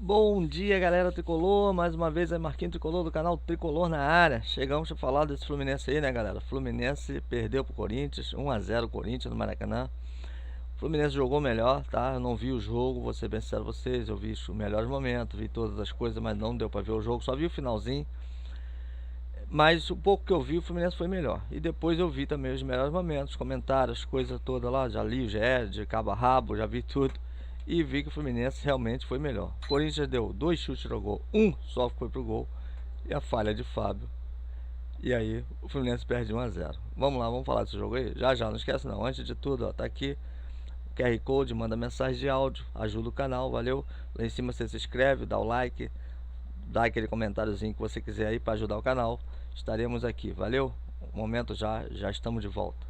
Bom dia, galera tricolor, mais uma vez é Marquinhos Tricolor do canal Tricolor na área. Chegamos a falar desse Fluminense aí, né, galera? Fluminense perdeu pro Corinthians, 1 a 0 Corinthians no Maracanã. O Fluminense jogou melhor, tá? Eu não vi o jogo, vou ser bem sincero a vocês, eu vi os melhores momentos, vi todas as coisas, mas não deu pra ver o jogo, só vi o finalzinho. Mas o pouco que eu vi, o Fluminense foi melhor. E depois eu vi também os melhores momentos, comentários, coisa toda lá, já li o GE, de cabo a rabo, já vi tudo. E vi que o Fluminense realmente foi melhor. O Corinthians deu 2 chutes no gol, um só foi pro gol. E a falha de Fábio. E aí o Fluminense perde 1 a 0. Vamos lá, vamos falar desse jogo aí? Já, não esquece não. Antes de tudo, ó, tá aqui o QR Code, manda mensagem de áudio, ajuda o canal, valeu? Lá em cima você se inscreve, dá o like, dá aquele comentáriozinho que você quiser aí para ajudar o canal. Estaremos aqui, valeu? Momento já estamos de volta.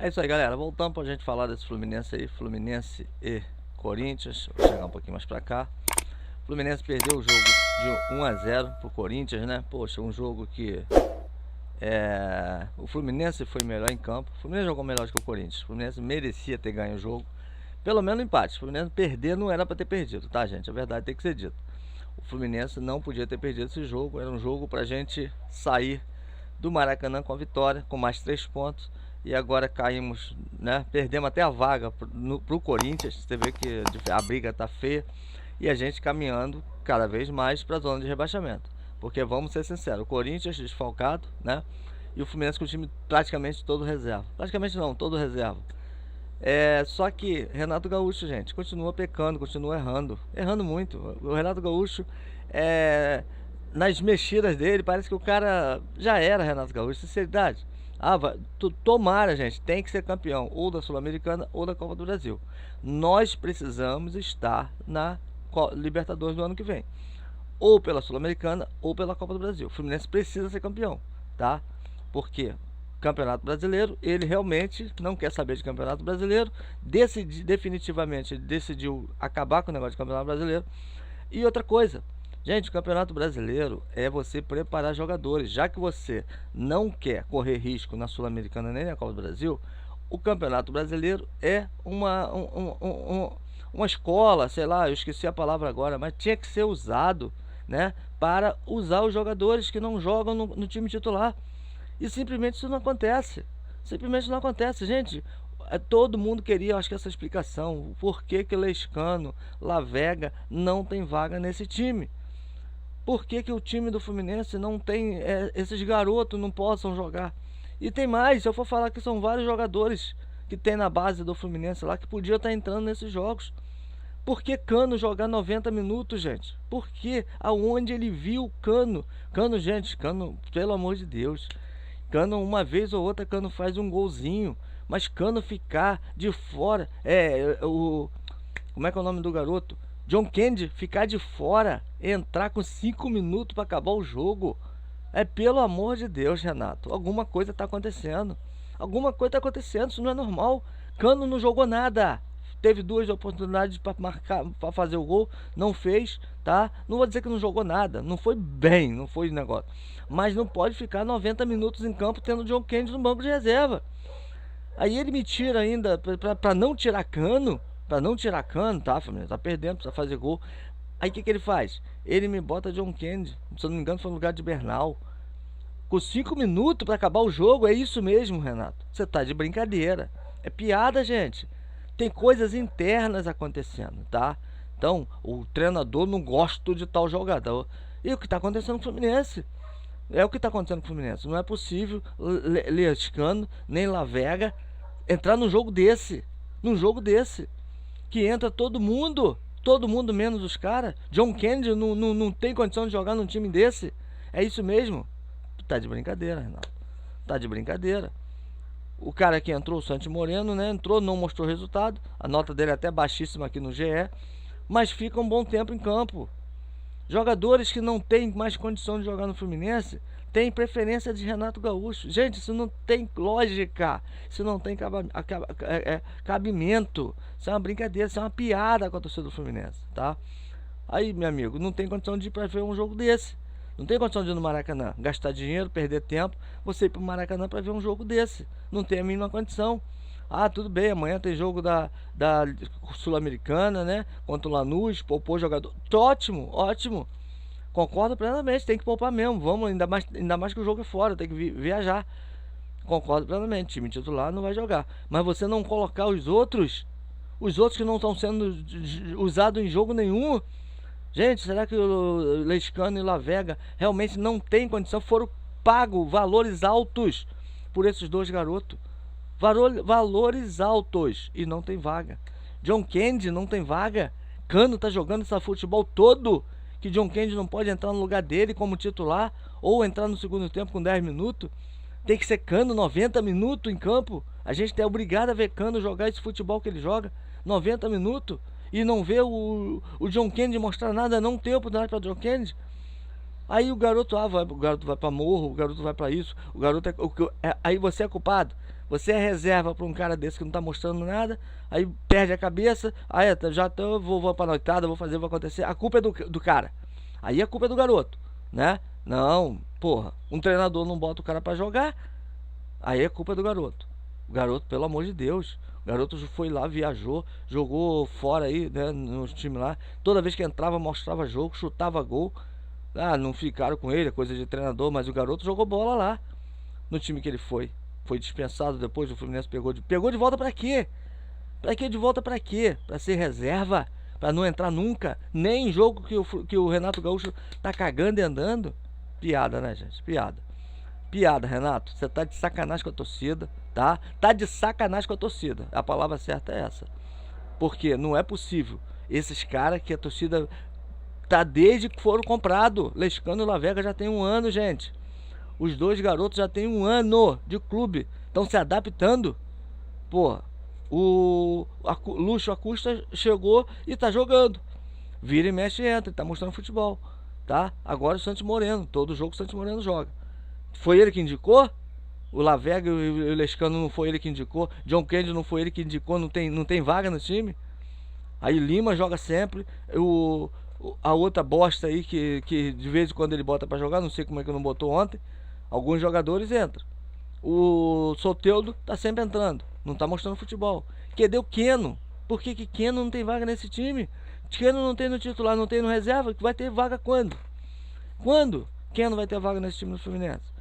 É isso aí, galera, voltando pra gente falar desse Fluminense aí, Fluminense e Corinthians. Vou chegar um pouquinho mais pra cá. O Fluminense perdeu o jogo de 1 a 0 pro Corinthians, né? Poxa, um jogo que o Fluminense foi melhor em campo. O Fluminense jogou melhor que o Corinthians. O Fluminense merecia ter ganho o jogo. Pelo menos empate. O Fluminense perder não era pra ter perdido, tá, gente? A verdade tem que ser dita. O Fluminense não podia ter perdido esse jogo. Era um jogo pra gente sair do Maracanã com a vitória, com mais 3 pontos. E agora caímos, né? Perdemos até a vaga pro Corinthians. Você vê que a briga tá feia. E a gente caminhando cada vez mais para a zona de rebaixamento. Porque vamos ser sinceros, o Corinthians desfalcado, né? E o Fluminense com o time praticamente todo reserva. Praticamente não, todo reserva. Só que Renato Gaúcho, gente, continua pecando, continua errando. Errando muito. O Renato Gaúcho, nas mexidas dele, parece que o cara já era Renato Gaúcho, sinceridade. Tomara, gente, tem que ser campeão ou da Sul-Americana ou da Copa do Brasil. Nós precisamos estar na Libertadores do ano que vem, ou pela Sul-Americana ou pela Copa do Brasil. O Fluminense precisa ser campeão, tá? Porque Campeonato Brasileiro, ele realmente não quer saber de Campeonato Brasileiro, definitivamente decidiu acabar com o negócio de Campeonato Brasileiro. E outra coisa, gente, o Campeonato Brasileiro é você preparar jogadores. Já que você não quer correr risco na Sul-Americana nem na Copa do Brasil, o Campeonato Brasileiro é uma escola, sei lá, eu esqueci a palavra agora, mas tinha que ser usado, né, para usar os jogadores que não jogam no time titular. E simplesmente isso não acontece. Simplesmente não acontece, gente. Todo mundo queria, acho que essa explicação, por que que Lescano, Lavega não tem vaga nesse time. Por que que o time do Fluminense não tem, esses garotos não possam jogar? E tem mais, se eu for falar que são vários jogadores que tem na base do Fluminense lá que podia estar entrando nesses jogos. Por que Cano jogar 90 minutos, gente? Por que? Aonde ele viu Cano? Cano, gente, Cano, pelo amor de Deus. Cano, uma vez ou outra, Cano faz um golzinho. Mas Cano ficar de fora. Como é que é o nome do garoto? John Kennedy ficar de fora, entrar com 5 minutos para acabar o jogo. Pelo amor de Deus, Renato. Alguma coisa tá acontecendo. Alguma coisa tá acontecendo, isso não é normal. Cano não jogou nada. Teve 2 oportunidades para marcar, para fazer o gol, não fez, tá? Não vou dizer que não jogou nada, não foi bem, não foi negócio. Mas não pode ficar 90 minutos em campo tendo o John Kennedy no banco de reserva. Aí ele me tira ainda para não tirar Cano, tá, família? Tá perdendo, precisa fazer gol. Aí o que ele faz? Ele me bota John Kennedy, se eu não me engano foi no lugar de Bernal. Com 5 minutos para acabar o jogo, é isso mesmo, Renato? Você tá de brincadeira. É piada, gente. Tem coisas internas acontecendo, tá? Então, o treinador não gosta de tal jogador. E o que está acontecendo com o Fluminense? É o que está acontecendo com o Fluminense. Não é possível Lescano, nem Lavega entrar num jogo desse. Num jogo desse. Que entra todo mundo menos os caras. John Kennedy não tem condição de jogar num time desse. É isso mesmo? Tá de brincadeira, Renato. Tá de brincadeira. O cara que entrou, o Santi Moreno, né? Entrou, não mostrou resultado. A nota dele é até baixíssima aqui no GE. Mas fica um bom tempo em campo. Jogadores que não têm mais condição de jogar no Fluminense tem preferência de Renato Gaúcho. Gente, isso não tem lógica, isso não tem cabimento, isso é uma brincadeira, isso é uma piada com a torcida do Fluminense, tá? Aí, meu amigo, não tem condição de ir para ver um jogo desse. Não tem condição de ir no Maracanã, gastar dinheiro, perder tempo, você ir pro Maracanã para ver um jogo desse. Não tem a mínima condição. Ah, tudo bem, amanhã tem jogo da Sul-Americana, né? Contra o Lanús, poupou o jogador. Ótimo, ótimo. Concordo plenamente, tem que poupar mesmo. Vamos, ainda mais que o jogo é fora, tem que viajar. Concordo plenamente, time titular não vai jogar. Mas você não colocar os outros que não estão sendo usados em jogo nenhum. Gente, será que o Lescano e o Lavega realmente não tem condição? Foram pagos valores altos por esses dois garotos. Valores altos e não tem vaga. John Kennedy não tem vaga. Cano tá jogando esse futebol todo que John Kennedy não pode entrar no lugar dele como titular ou entrar no segundo tempo com 10 minutos. Tem que ser Cano 90 minutos em campo. A gente é obrigado a ver Cano jogar esse futebol que ele joga 90 minutos e não ver o John Kennedy mostrar nada, não ter oportunidade para John Kennedy. Aí o garoto o garoto vai para morro, o garoto vai para isso, o garoto aí você é culpado. Você é reserva para um cara desse que não tá mostrando nada, aí perde a cabeça, aí vou pra noitada, vou acontecer. A culpa é do cara. Aí a culpa é do garoto, né? Não, porra, um treinador não bota o cara para jogar, aí é culpa do garoto. O garoto, pelo amor de Deus, o garoto foi lá, viajou, jogou fora aí, né, no time lá. Toda vez que entrava, mostrava jogo, chutava gol. Ah, não ficaram com ele, é coisa de treinador, mas o garoto jogou bola lá, no time que ele foi. Foi dispensado depois, o Fluminense pegou de volta pra quê? Pra quê de volta pra quê? Pra ser reserva? Pra não entrar nunca? Nem em jogo que o Renato Gaúcho tá cagando e andando? Piada, né, gente? Piada. Piada, Renato. Você tá de sacanagem com a torcida, tá? Tá de sacanagem com a torcida. A palavra certa é essa. Porque não é possível. Esses caras que a torcida tá desde que foram comprados. Lescano e Lavega já tem 1 ano, gente. Os dois garotos já tem 1 ano de clube. Estão se adaptando. Pô, o Lúcio Acosta chegou e tá jogando. Vira e mexe e entra, tá mostrando futebol, tá? Agora o Santos Moreno, todo jogo o Santos Moreno joga. Foi ele que indicou? O Lavega e o Lescano não foi ele que indicou? John Kennedy não foi ele que indicou? Não tem vaga no time? Aí Lima joga sempre. A outra bosta aí que de vez em quando ele bota pra jogar, não sei como é que não botou ontem. Alguns jogadores entram. O Soteldo tá sempre entrando, não tá mostrando futebol. Cadê o Keno? Por que Keno não tem vaga nesse time? Keno não tem no titular, não tem no reserva, que vai ter vaga quando? Quando? Keno vai ter vaga nesse time do Fluminense?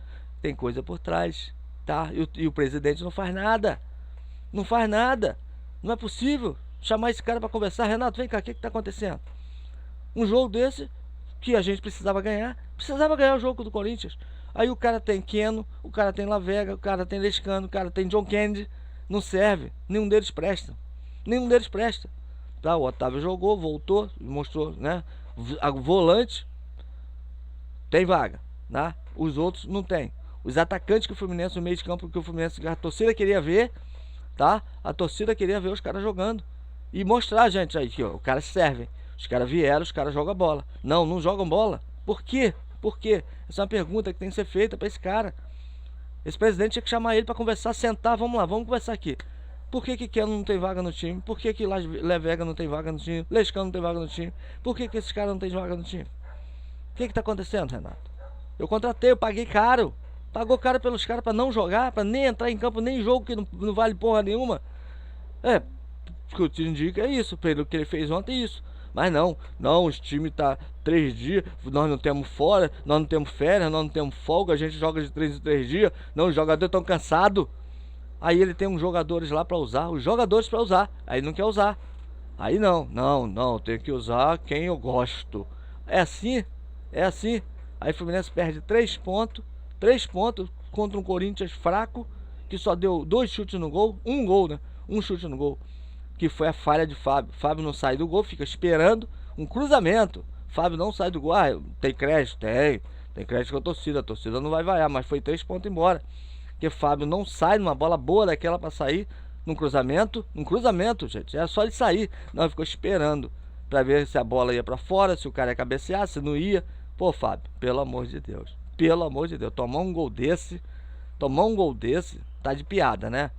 Tem coisa por trás, tá? E o presidente não faz nada. Não faz nada. Não é possível chamar esse cara pra conversar. Renato, vem cá, o que tá acontecendo? Um jogo desse que a gente precisava ganhar o jogo do Corinthians. Aí o cara tem Keno, o cara tem Lavega, o cara tem Lescano, o cara tem John Kennedy. Não serve, nenhum deles presta. Nenhum deles presta. Tá, o Otávio jogou, voltou, mostrou, né? A volante tem vaga, né? Os outros não tem. Os atacantes que o Fluminense, no meio de campo que o Fluminense, a torcida queria ver, tá? A torcida queria ver os caras jogando e mostrar, gente, aí que ó, os caras servem. Os caras vieram, os caras jogam bola. Não jogam bola. Por quê? Por quê? Essa é uma pergunta que tem que ser feita para esse cara. Esse presidente tinha que chamar ele para conversar, sentar, vamos lá, vamos conversar aqui. Por que Keno não tem vaga no time? Por que Lavega não tem vaga no time? Lescano não tem vaga no time? Por que esses caras não tem vaga no time? O que tá acontecendo, Renato? Eu contratei, eu paguei caro. Pagou caro pelos caras para não jogar, para nem entrar em campo, nem jogo que não vale porra nenhuma. O que eu te indico é isso, pelo que ele fez ontem, isso. Mas não, os times tá 3 dias, nós não temos fora, nós não temos férias, nós não temos folga, a gente joga de 3 em 3 dias, não, os jogadores estão cansados. Aí ele tem uns jogadores lá para usar, aí não quer usar. Aí não, tem que usar quem eu gosto. É assim. Aí o Fluminense perde 3 pontos contra um Corinthians fraco, que só deu 2 chutes no gol, um gol, né? Um chute no gol. Que foi a falha de Fábio. Fábio não sai do gol, fica esperando um cruzamento. Fábio não sai do gol. Ah, tem crédito? Tem crédito com a torcida não vai vaiar, mas foi 3 pontos embora. Porque Fábio não sai numa bola boa daquela para sair num cruzamento, gente, era só ele sair. Não, ficou esperando para ver se a bola ia para fora, se o cara ia cabecear, se não ia. Pô, Fábio, pelo amor de Deus. Pelo amor de Deus, tomar um gol desse, tá de piada, né?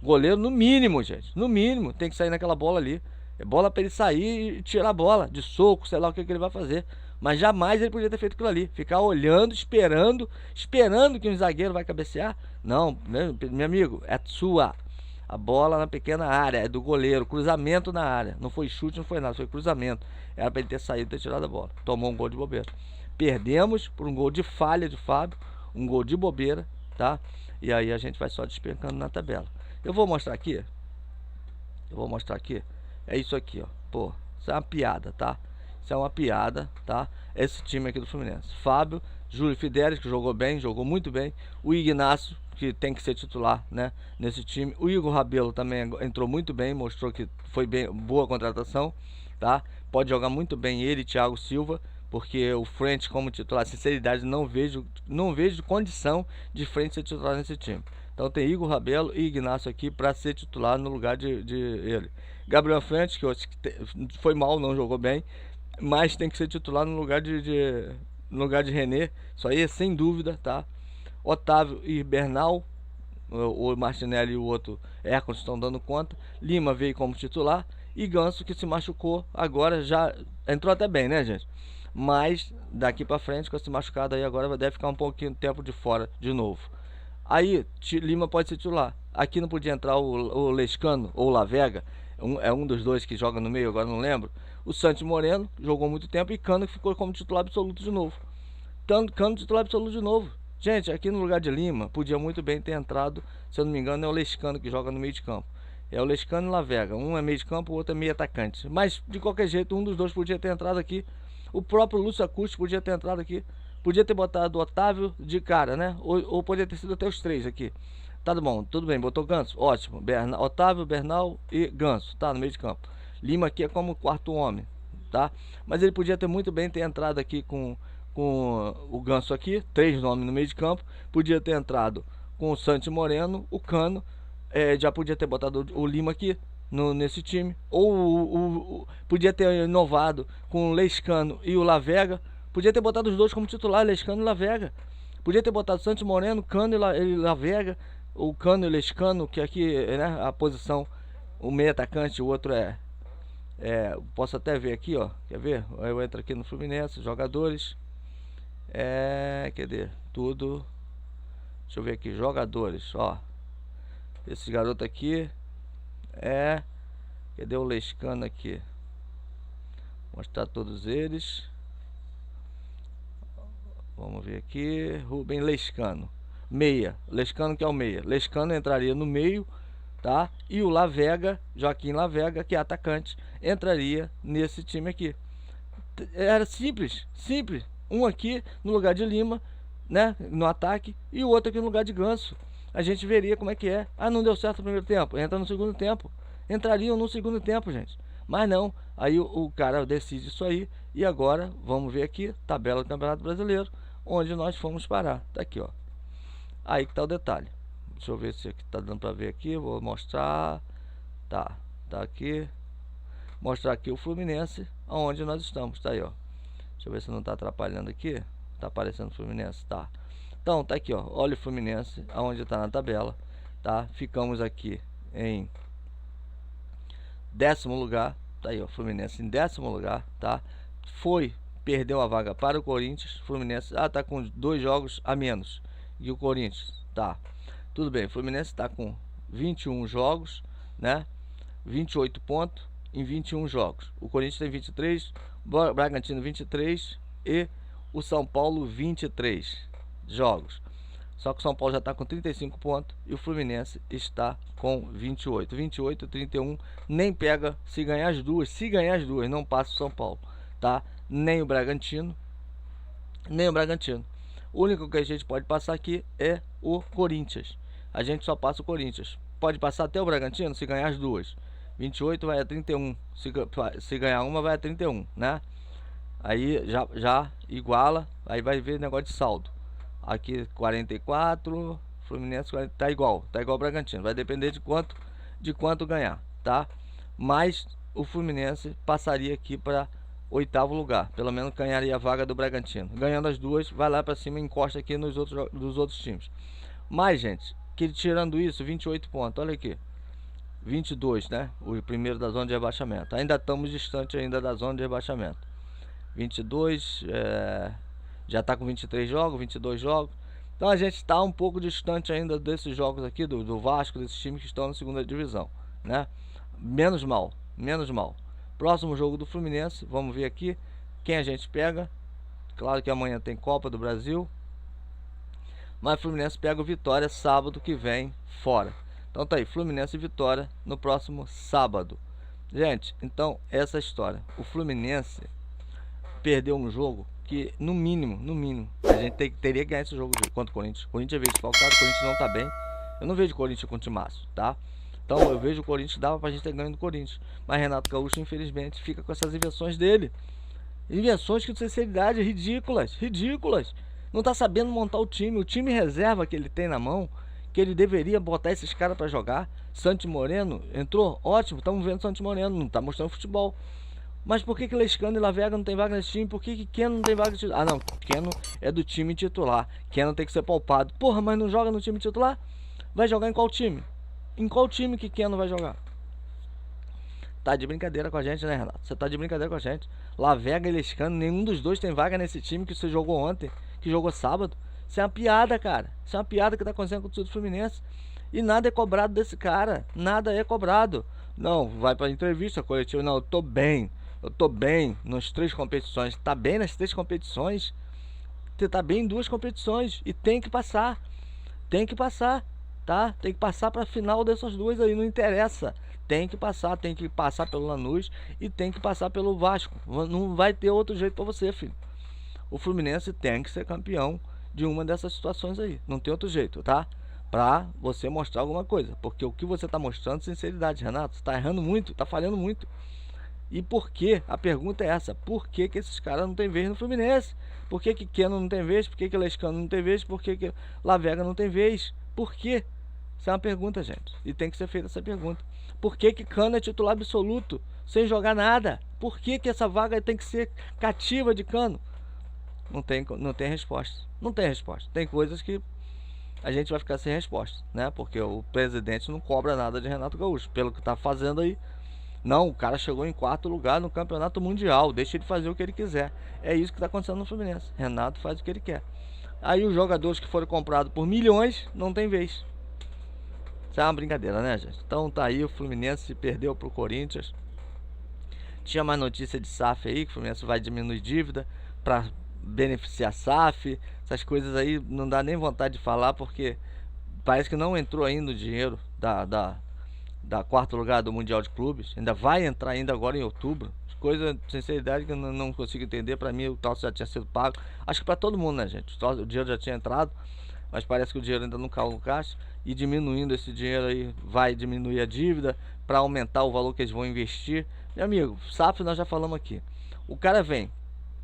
Goleiro, no mínimo, gente, no mínimo, tem que sair naquela bola ali. É bola pra ele sair e tirar a bola, de soco, sei lá o que ele vai fazer. Mas jamais ele podia ter feito aquilo ali. Ficar olhando, esperando que um zagueiro vai cabecear. Não, meu amigo, é sua. A bola na pequena área, é do goleiro, cruzamento na área. Não foi chute, não foi nada, foi cruzamento. Era pra ele ter saído e ter tirado a bola. Tomou um gol de bobeira. Perdemos por um gol de falha de Fábio, um gol de bobeira, tá? E aí a gente vai só despencando na tabela. Eu vou mostrar aqui. É isso aqui, ó. Pô, isso é uma piada, tá? Isso é uma piada, tá? Esse time aqui do Fluminense. Fábio, Júlio Fidelis, que jogou bem, jogou muito bem. O Ignacio, que tem que ser titular, né? Nesse time. O Igor Rabelo também entrou muito bem, mostrou que foi bem, boa contratação, tá? Pode jogar muito bem ele e Thiago Silva, porque o Frente como titular, sinceridade, não vejo condição de Frente ser titular nesse time. Então tem Igor Rabelo e Ignacio aqui para ser titular no lugar de ele. Gabriel Frente, que foi mal, não jogou bem, mas tem que ser titular no lugar de René. Isso aí é sem dúvida, tá? Otávio e Bernal, o Martinelli e o outro Hércules estão dando conta. Lima veio como titular e Ganso, que se machucou agora, já entrou até bem, né, gente? Mas daqui para frente, com esse machucado aí, agora deve ficar um pouquinho de tempo de fora de novo. Aí Lima pode ser titular. Aqui não podia entrar o Lescano ou o Lavega, é um dos dois que joga no meio, agora não lembro. O Santos Moreno jogou muito tempo e Cano ficou como titular absoluto de novo. Cano titular absoluto de novo. Gente, aqui no lugar de Lima, podia muito bem ter entrado, se eu não me engano, é o Lescano que joga no meio de campo. É o Lescano e o Lavega. Um é meio de campo, o outro é meio atacante. Mas, de qualquer jeito, um dos dois podia ter entrado aqui. O próprio Lúcio Acústico podia ter entrado aqui. Podia ter botado o Otávio de cara, né? Ou podia ter sido até os três aqui. Tá bom, tudo bem, botou Ganso, ótimo. Otávio, Bernal e Ganso, tá no meio de campo. Lima aqui é como quarto homem, tá? Mas ele podia ter muito bem ter entrado aqui com o Ganso aqui, três nomes no meio de campo. Podia ter entrado com o Santos Moreno, o Cano, já podia ter botado o Lima aqui nesse time. Ou podia ter inovado com o Lescano e o Lavega. Podia ter botado os dois como titular, Lescano e Lavega. Podia ter botado Santos Moreno, Cano e Lavega. O Cano e o Lescano, que aqui, né, a posição, o meio atacante, o outro posso até ver aqui, ó. Quer ver? Eu entro aqui no Fluminense, jogadores. Cadê? Tudo. Deixa eu ver aqui, jogadores, ó. Esse garoto aqui cadê o Lescano aqui? Vou mostrar todos eles. Vamos ver aqui, Rubem Lescano, meia, Lescano que é o meia. Lescano entraria no meio, tá? E o Lavega, Joaquim Lavega, que é atacante, entraria nesse time aqui. Era simples. Um aqui no lugar de Lima, né, no ataque, e o outro aqui no lugar de Ganso. A gente veria como é que é. Ah, não deu certo no primeiro tempo, entra no segundo tempo. Entrariam no segundo tempo, gente. Mas não, aí o cara decide isso aí. E agora, vamos ver aqui, tabela do Campeonato Brasileiro, onde nós fomos parar. Tá aqui, ó. Aí que tá o detalhe. Deixa eu ver se aqui tá dando pra ver aqui. Vou mostrar. Tá aqui. Mostrar aqui o Fluminense, onde nós estamos. Tá aí, ó. Deixa eu ver se não tá atrapalhando aqui. Tá aparecendo o Fluminense? Tá. Então, tá aqui, ó. Olha o Fluminense, aonde tá na tabela. Tá? Ficamos aqui em 10º lugar. Tá aí, ó. Fluminense em 10º lugar, tá? Perdeu a vaga para o Corinthians. Fluminense tá com 2 jogos a menos. E o Corinthians, tá. Tudo bem, o Fluminense tá com 21 jogos, né? 28 pontos em 21 jogos. O Corinthians tem 23, Bragantino 23 e o São Paulo 23 jogos. Só que o São Paulo já está com 35 pontos e o Fluminense está com 28. 28, 31, nem pega se ganhar as duas. Se ganhar as duas, não passa o São Paulo, tá? Nem o Bragantino. O único que a gente pode passar aqui é o Corinthians. A gente só passa o Corinthians. Pode passar até o Bragantino se ganhar as duas. 28 vai a 31. Se ganhar uma, vai a 31, né? Aí já iguala. Aí vai ver negócio de saldo. Aqui 44. Fluminense 40, tá igual o Bragantino. Vai depender de quanto ganhar, tá? Mas o Fluminense passaria aqui para oitavo lugar. Pelo menos ganharia a vaga do Bragantino. Ganhando as duas, vai lá pra cima e encosta aqui nos dos outros times. Mas, gente, que tirando isso, 28 pontos. Olha aqui. 22, né? O primeiro da zona de rebaixamento. Ainda estamos distante ainda da zona de rebaixamento. 22, já está com 23 jogos, 22 jogos. Então a gente está um pouco distante ainda desses jogos aqui, do Vasco, desses times que estão na segunda divisão, né? Menos mal, menos mal. Próximo jogo do Fluminense, vamos ver aqui quem a gente pega. Claro que amanhã tem Copa do Brasil. Mas o Fluminense pega o Vitória sábado que vem fora. Então tá aí, Fluminense e Vitória no próximo sábado. Gente, então essa é a história. O Fluminense perdeu um jogo que, no mínimo, a gente teria que ganhar esse jogo contra o Corinthians. O Corinthians veio desfalcado, o Corinthians não tá bem. Eu não vejo o Corinthians com o timaço, tá? Então eu vejo o Corinthians, dava pra gente ter ganho do Corinthians. Mas Renato Gaúcho, infelizmente, fica com essas invenções dele. Invenções que, de sinceridade, ridículas, ridículas. Não tá sabendo montar o time reserva que ele tem na mão, que ele deveria botar esses caras para jogar. Santi Moreno entrou, ótimo, estamos vendo Santi Moreno, não tá mostrando futebol. Mas por que Lescano e Lavega não tem vaga nesse time? Por que Keno não tem vaga titular? Ah não, Keno é do time titular, Keno tem que ser poupado. Porra, mas não joga no time titular? Vai jogar em qual time? Em qual time que Keno vai jogar? Tá de brincadeira com a gente, né, Renato? Você tá de brincadeira com a gente. Lavega e Lescano, nenhum dos dois tem vaga nesse time que você jogou ontem, que jogou sábado. Isso é uma piada, cara. Isso é uma piada que tá acontecendo com o time do Fluminense. E nada é cobrado desse cara. Nada é cobrado. Não, vai pra entrevista coletiva. Não, eu tô bem. Eu tô bem nas 3 competições. Tá bem nas 3 competições? Você tá bem em 2 competições. E tem que passar. Tem que passar, tá? Tem que passar pra final dessas 2 aí. Não interessa. Tem que passar pelo Lanús e tem que passar pelo Vasco. Não vai ter outro jeito pra você, filho. O Fluminense tem que ser campeão de uma dessas situações aí. Não tem outro jeito, tá? Pra você mostrar alguma coisa. Porque o que você tá mostrando, sinceridade, Renato, você tá errando muito, tá falhando muito. E por quê? A pergunta é essa. Por que esses caras não tem vez no Fluminense? Por que Keno não tem vez? Por que Lescano não tem vez? Por que Lavega não tem vez? Por quê? Isso é uma pergunta, gente. E tem que ser feita essa pergunta. Por que Cano é titular absoluto, sem jogar nada? Por que essa vaga tem que ser cativa de Cano? Não tem resposta. Não tem resposta. Tem coisas que a gente vai ficar sem resposta, né? Porque o presidente não cobra nada de Renato Gaúcho, pelo que tá fazendo aí. Não, o cara chegou em 4º lugar no campeonato mundial. Deixa ele fazer o que ele quiser. É isso que tá acontecendo no Fluminense. Renato faz o que ele quer. Aí os jogadores que foram comprados por milhões não tem vez. Isso é uma brincadeira, né, gente? Então tá aí, o Fluminense perdeu pro Corinthians. Tinha mais notícia de SAF aí, que o Fluminense vai diminuir dívida para beneficiar a SAF. Essas coisas aí não dá nem vontade de falar, porque parece que não entrou ainda o dinheiro da 4º lugar do Mundial de Clubes. Ainda vai entrar ainda agora em outubro. Coisa, sinceridade, que eu não consigo entender. Para mim o troço já tinha sido pago. Acho que para todo mundo, né, gente? O dinheiro já tinha entrado, mas parece que o dinheiro ainda não caiu no caixa. E diminuindo esse dinheiro aí, vai diminuir a dívida para aumentar o valor que eles vão investir. Meu amigo, SAF nós já falamos aqui. O cara vem,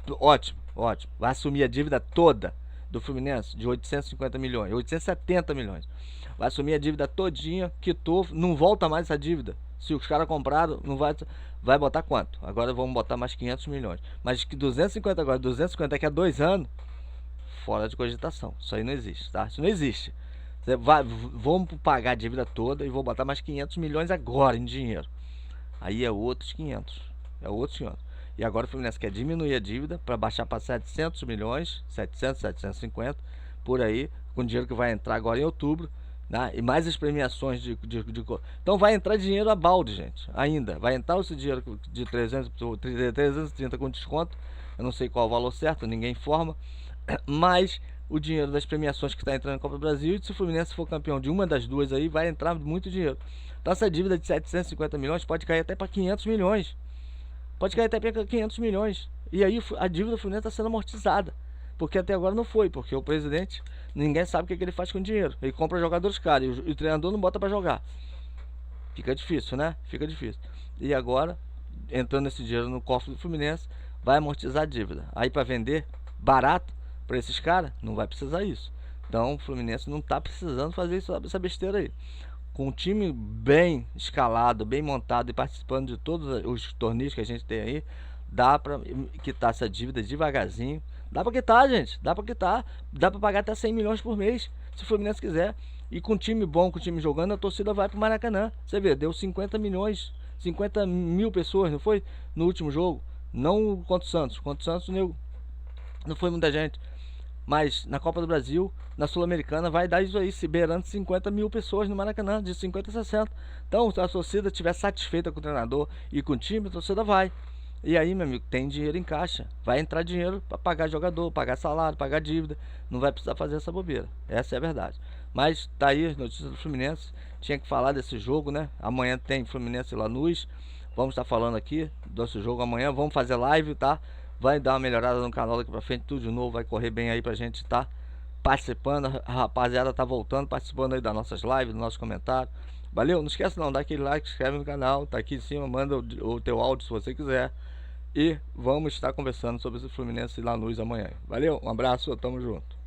ótimo, ótimo, vai assumir a dívida toda do Fluminense de 850 milhões, 870 milhões. Vai assumir a dívida todinha, quitou, não volta mais essa dívida. Se os caras compraram, não vai botar quanto? Agora vamos botar mais 500 milhões. Mas que 250 agora, 250 daqui a 2 anos, fora de cogitação. Isso aí não existe, tá? Isso não existe. Vamos pagar a dívida toda e vou botar mais 500 milhões agora em dinheiro. Aí é outros 500. É outros 500. E agora o Fluminense quer diminuir a dívida para baixar para 700 milhões, 700, 750, por aí, com dinheiro que vai entrar agora em outubro, né? E mais as premiações Então vai entrar dinheiro a balde, gente, ainda. Vai entrar esse dinheiro de 330 com desconto. Eu não sei qual o valor certo, ninguém informa. Mas o dinheiro das premiações que está entrando na Copa do Brasil, e se o Fluminense for campeão de uma das duas aí, vai entrar muito dinheiro. Então essa dívida de 750 milhões pode cair até para 500 milhões. Pode cair até para 500 milhões. E aí a dívida do Fluminense está sendo amortizada. Porque até agora não foi, porque o presidente, ninguém sabe o que ele faz com o dinheiro. Ele compra jogadores caros e o treinador não bota para jogar. Fica difícil, né? Fica difícil. E agora, entrando esse dinheiro no cofre do Fluminense, vai amortizar a dívida. Aí para vender barato para esses caras, não vai precisar isso. Então o Fluminense não está precisando fazer essa besteira aí. Com um time bem escalado, bem montado e participando de todos os torneios que a gente tem aí, dá pra quitar essa dívida devagarzinho. Dá pra quitar, gente, dá pra quitar. Dá pra pagar até 100 milhões por mês, se o Fluminense quiser. E com time bom, com time jogando, a torcida vai pro Maracanã. Você vê, deu 50 milhões, 50 mil pessoas, não foi? No último jogo. Não contra o Santos. Contra o Santos não foi muita gente. Mas na Copa do Brasil, na Sul-Americana, vai dar isso aí, se beirando 50 mil pessoas no Maracanã, de 50 a 60. Então, se a torcida estiver satisfeita com o treinador e com o time, a torcida vai. E aí, meu amigo, tem dinheiro em caixa. Vai entrar dinheiro para pagar jogador, pagar salário, pagar dívida. Não vai precisar fazer essa bobeira. Essa é a verdade. Mas tá aí as notícias do Fluminense. Tinha que falar desse jogo, né? Amanhã tem Fluminense e Lanús. Vamos estar falando aqui desse jogo amanhã. Vamos fazer live, tá? Vai dar uma melhorada no canal daqui pra frente, tudo de novo, vai correr bem aí pra gente tá participando. A rapaziada tá voltando, participando aí das nossas lives, dos nossos comentários. Valeu? Não esquece não, dá aquele like, se inscreve no canal, tá aqui em cima, manda o teu áudio se você quiser. E vamos estar conversando sobre esse Fluminense e Lanús amanhã. Valeu, um abraço, tamo junto.